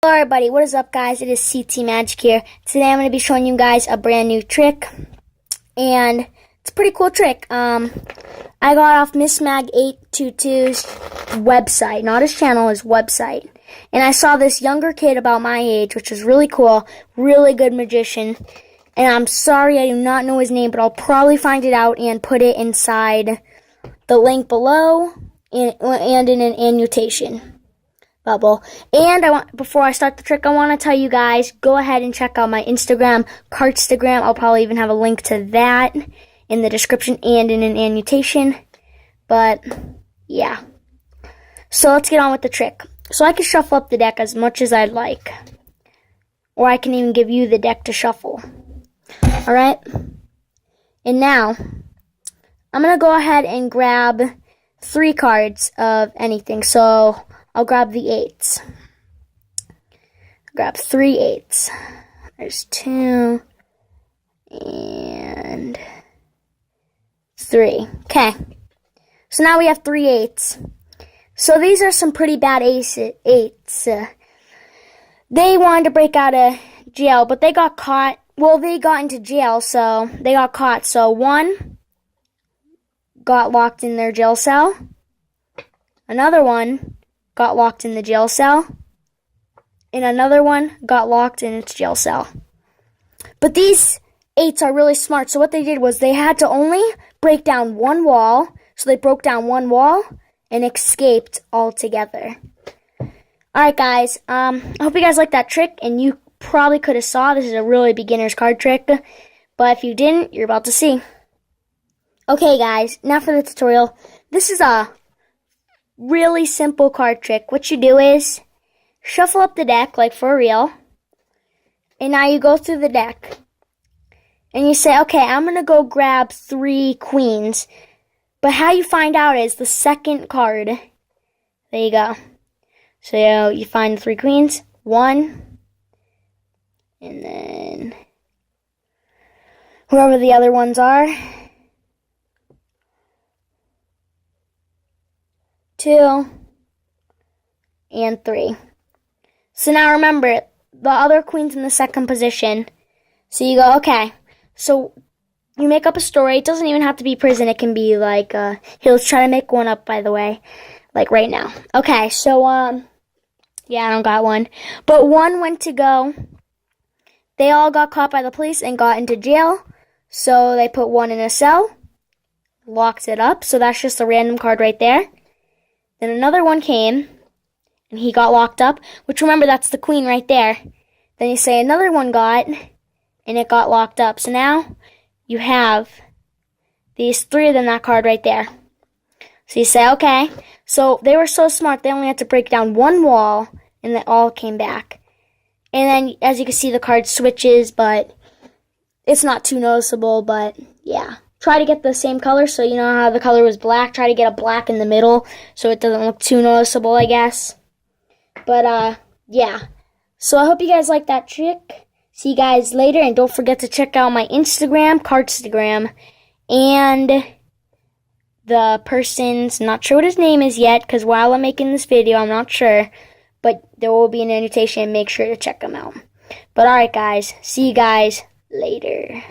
Hello everybody, what is up guys? It is CT Magic here. Today I'm going to be showing you guys a brand new trick, and it's a pretty cool trick. I got off Miss Mag 822's website, not his channel, his website. And I saw this younger kid about my age, which is really cool, really good magician. And I'm sorry I do not know his name, but I'll probably find it out and put it inside the link below and in an annotation bubble. And before I start the trick, I want to tell you guys, go ahead and check out my Instagram, Cartstagram. I'll probably even have a link to that in the description and in an annotation. But yeah, so let's get on with the trick. So I can shuffle up the deck as much as I'd like, or I can even give you the deck to shuffle. Alright, and now I'm going to go ahead and grab 3 cards of anything. So I'll grab the 8s. Grab 3 8s. There's 2 and 3. Okay. So now we have 3 8s. So these are some pretty bad 8s. They wanted to break out of jail, but they got caught. Well, they got into jail, so they got caught. So 1 got locked in their jail cell. Another one got locked in the jail cell, and another one got locked in its jail cell. But these 8s are really smart, so what they did was they had to only break down 1 wall, so they broke down 1 wall and escaped altogether. Alright guys, I hope you guys liked that trick, and you probably could have saw this is a really beginner's card trick, but if you didn't, you're about to see. Okay guys, now for the tutorial. This is a really simple card trick. What you do is shuffle up the deck like for real, and now you go through the deck and you say, okay, I'm going to go grab 3 queens. But how you find out is the second card. There you go. So you find 3 queens. 1, and then whoever the other ones are. 2 and 3. So now remember, the other queen's in the second position. So you go, okay. So you make up a story. It doesn't even have to be prison. It can be like, he'll try to make one up, by the way, like right now. Okay, so, yeah, I don't got one. But 1 went to go. They all got caught by the police and got into jail. So they put 1 in a cell, locked it up. So that's just a random card right there. Then another one came, and he got locked up, which remember, that's the queen right there. Then you say another one got, and it got locked up. So now you have these 3 of them, that card right there. So you say, okay. So they were so smart, they only had to break down 1 wall, and they all came back. And then, as you can see, the card switches, but it's not too noticeable, but yeah. Try to get the same color, so you know how the color was black. Try to get a black in the middle so it doesn't look too noticeable, I guess. But, yeah. So I hope you guys like that trick. See you guys later, and don't forget to check out my Instagram, Cartstagram, and the person's, not sure what his name is yet, because while I'm making this video, I'm not sure, but there will be an annotation. Make sure to check them out. But, alright, guys. See you guys later.